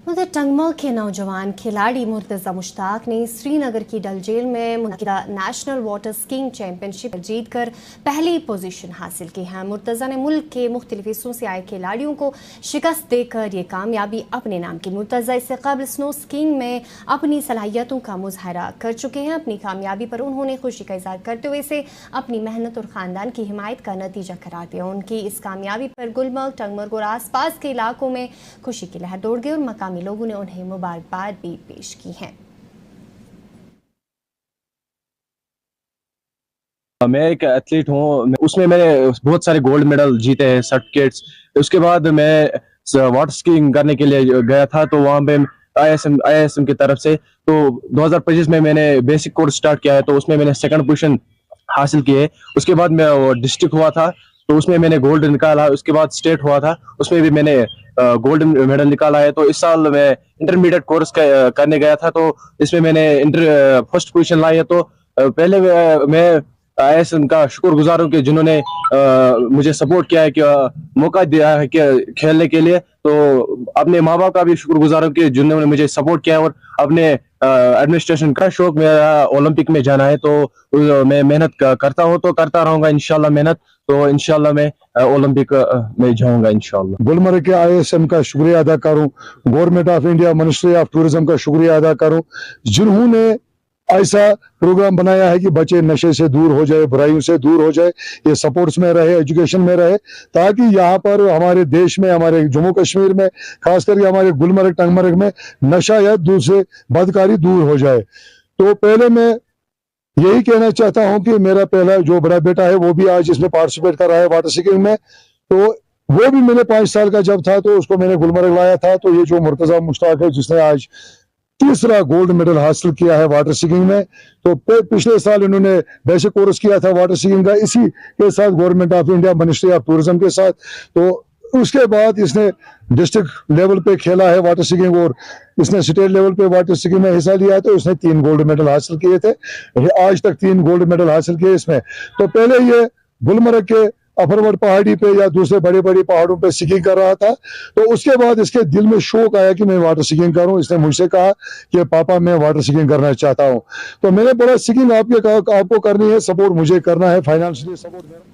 उधर टंगमल के नौजवान खिलाड़ी मुर्तजा मुश्ताक ने श्रीनगर की डल जेल में मुनक़िदा नेशनल वाटर स्कीइंग चैंपियनशिप जीतकर पहली पोजीशन हासिल की है। मुर्तजा ने मुल्क के मुख्तलिफ हिस्सों से आए खिलाड़ियों को शिकस्त देकर ये कामयाबी अपने नाम की। मुर्तजा इससे कबल स्नो स्कीइंग में अपनी सलाहियतों का मुजाहरा कर चुके हैं। अपनी कामयाबी पर उन्होंने खुशी का इजहार करते हुए इसे अपनी मेहनत और ख़ानदान की हिमायत का नतीजा करार दिया। उनकी इस कामयाबी पर गुलमर्ग, टंगमर्ग और आसपास के इलाकों में खुशी की लहर दौड़ गई और मकामी लोगों ने उन्हें मुबारकबाद भी पेश की है। मैं एक एथलीट हूँ, उसमें मैंने बहुत सारे गोल्ड मेडल जीते हैं, सर्टिफिकेट्स। उसके बाद मैं वाटर स्कीइंग करने के लिए गया था, तो वहाँ पे आईएसएम की तरफ से तो 2025 में मैंने बेसिक कोर्स स्टार्ट किया है, तो उसमें मैंने सेकंड पोजीशन हासिल की है। उसके बाद मैं डिस्ट्रिक्ट हुआ था, तो उसमें मैंने गोल्ड निकाला। उसके बाद स्टेट हुआ था, उसमें भी मैंने गोल्ड मेडल निकाला है। तो इस साल मैं इंटरमीडिएट कोर्स करने गया था, तो इसमें मैंने फर्स्ट पोजीशन लाई है। तो पहले मैं आईएसएम का शुक्रगुजार हूँ कि जिन्होंने मुझे सपोर्ट किया है, कि मौका दिया है कि खेलने के लिए। तो अपने माँ बाप का भी शुक्रगुजार हूँ कि जिन्होंने मुझे सपोर्ट किया, और अपने एडमिनिस्ट्रेशन का शौक मेरा ओलंपिक में जाना है, तो मैं मेहनत करता हूँ, तो करता रहूंगा इंशाल्लाह मेहनत। तो इंशाल्लाह मैं ओलंपिक में जाऊंगा इंशाल्लाह। गुलमर्ग के आईएसएम का शुक्रिया अदा करूं, government of India, ministry of tourism का शुक्रिया अदा करूं, जिन्होंने ऐसा प्रोग्राम बनाया है कि बच्चे नशे से दूर हो जाए, बुराइयों से दूर हो जाए, ये सपोर्ट्स में रहे, एजुकेशन में रहे, ताकि यहाँ पर हमारे देश में, हमारे जम्मू कश्मीर में, खास करके हमारे गुलमर्ग, टंगमर्ग में नशा या दूसरे बदकारी दूर हो जाए। तो पहले मैं यही कहना चाहता हूं कि मेरा पहला जो बड़ा बेटा है वो भी आज इसमें पार्टिसिपेट कर रहा है वाटर स्कीइंग में। तो वो भी मैंने 5 साल का जब था, तो उसको मैंने गुलमर्ग लाया था। तो ये जो मुर्तजा मुश्ताक है, जिसने आज तीसरा गोल्ड मेडल हासिल किया है वाटर स्कीइंग में, तो पिछले साल इन्होंने बेसिक कोर्स किया था वाटर स्कीइंग का, इसी के साथ government of India, ministry of tourism के साथ। तो उसके बाद इसने डिस्ट्रिक्ट लेवल पे खेला है वाटर स्कीइंग, और इसने स्टेट लेवल पे वाटर स्कीइंग में हिस्सा लिया है। तो उसने 3 गोल्ड मेडल हासिल किए थे, आज तक 3 गोल्ड मेडल हासिल किए इसमें। तो पहले ये गुलमर्ग के अफरवट पहाड़ी पे या दूसरे बड़े बड़े पहाड़ों पे स्कीइंग कर रहा था। तो उसके बाद इसके दिल में शौक आया कि मैं वाटर स्कीइंग करूं। इसने मुझसे कहा कि पापा मैं वाटर स्कीइंग करना चाहता हूं। तो मैंने बोला स्कीइंग आपको करनी है, सपोर्ट मुझे करना है, फाइनेंशियली सपोर्ट।